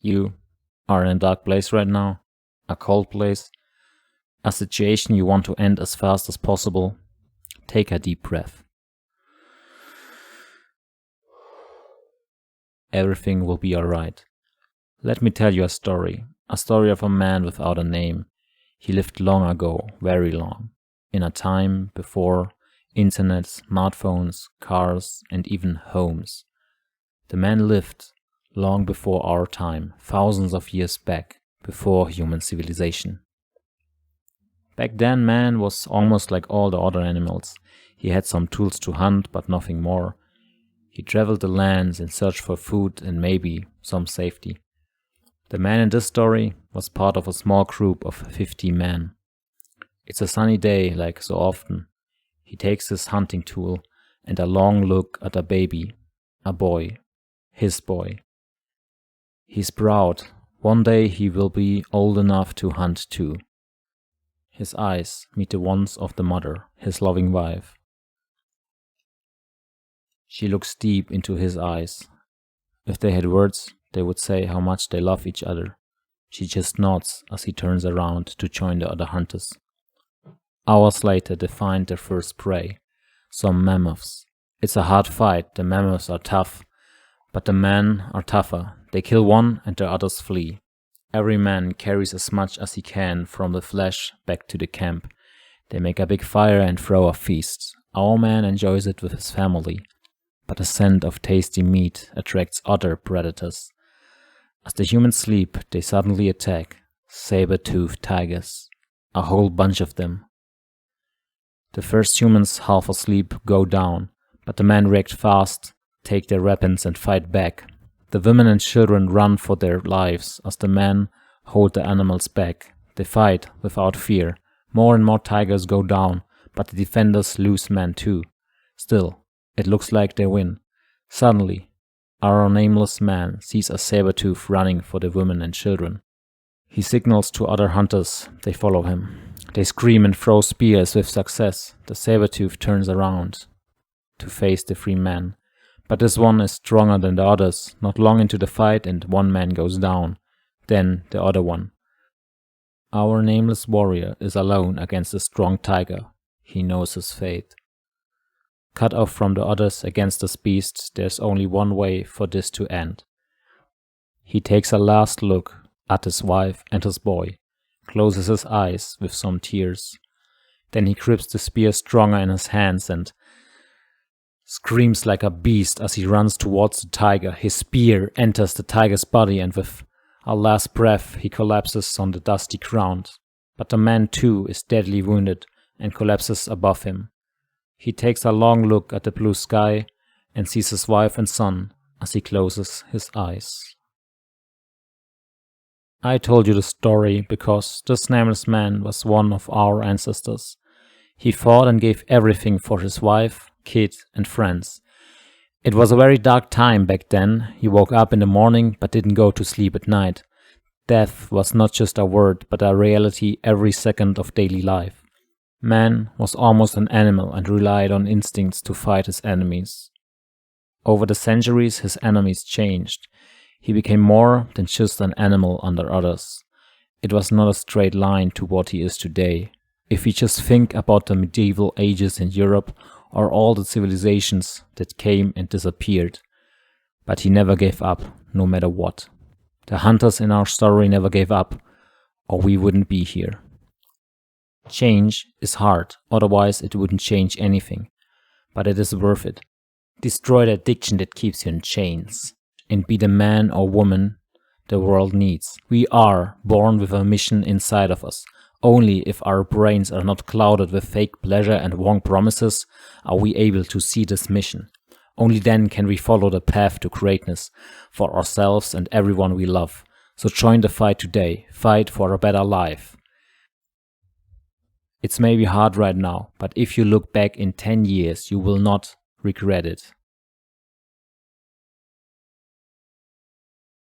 You are in a dark place right now, a cold place, a situation you want to end as fast as possible. Take a deep breath. Everything will be alright. Let me tell you a story of a man without a name. He lived long ago, very long, in a time before internet, smartphones, cars, and even homes. The man lived long before our time, thousands of years back, before human civilization. Back then, man was almost like all the other animals. He had some tools to hunt, but nothing more. He traveled the lands in search for food and maybe some safety. The man in this story was part of a small group of 50 men. It's a sunny day, like so often. He takes his hunting tool and a long look at a baby, a boy, his boy. He's proud. One day he will be old enough to hunt too. His eyes meet the ones of the mother, his loving wife. She looks deep into his eyes. If they had words, they would say how much they love each other. She just nods as he turns around to join the other hunters. Hours later, they find their first prey, some mammoths. It's a hard fight. The mammoths are tough, but the men are tougher. They kill one and the others flee. Every man carries as much as he can from the flesh back to the camp. They make a big fire and throw a feast. Our man enjoys it with his family, but the scent of tasty meat attracts other predators. As the humans sleep, they suddenly attack saber-toothed tigers, a whole bunch of them. The first humans, half asleep, go down, but the men react fast, take their weapons and fight back. The women and children run for their lives as the men hold the animals back. They fight without fear. More and more tigers go down, but the defenders lose men too. Still, it looks like they win. Suddenly, our nameless man sees a saber-tooth running for the women and children. He signals to other hunters. They follow him. They scream and throw spears with success. The saber-tooth turns around to face the 3 men. But this one is stronger than the others. Not long into the fight and one man goes down. Then the other one. Our nameless warrior is alone against a strong tiger. He knows his fate. Cut off from the others against this beast, there's only one way for this to end. He takes a last look at his wife and his boy, closes his eyes with some tears. Then he grips the spear stronger in his hands and screams like a beast as he runs towards the tiger. His spear enters the tiger's body and with a last breath he collapses on the dusty ground. But the man too is deadly wounded and collapses above him. He takes a long look at the blue sky and sees his wife and son as he closes his eyes. I told you the story because this nameless man was one of our ancestors. He fought and gave everything for his wife, kid, and friends. It was a very dark time back then. He woke up in the morning but didn't go to sleep at night. Death was not just a word but a reality every second of daily life. Man was almost an animal and relied on instincts to fight his enemies. Over the centuries, his enemies changed. He became more than just an animal under others. It was not a straight line to what he is today. If we just think about the medieval ages in Europe or all the civilizations that came and disappeared. But he never gave up, no matter what. The hunters in our story never gave up, or we wouldn't be here. Change is hard, otherwise it wouldn't change anything. But it is worth it. Destroy the addiction that keeps you in chains, and be the man or woman the world needs. We are born with a mission inside of us. Only if our brains are not clouded with fake pleasure and wrong promises are we able to see this mission. Only then can we follow the path to greatness for ourselves and everyone we love. So join the fight today. Fight for a better life. It's maybe hard right now, but if you look back in 10 years, you will not regret it.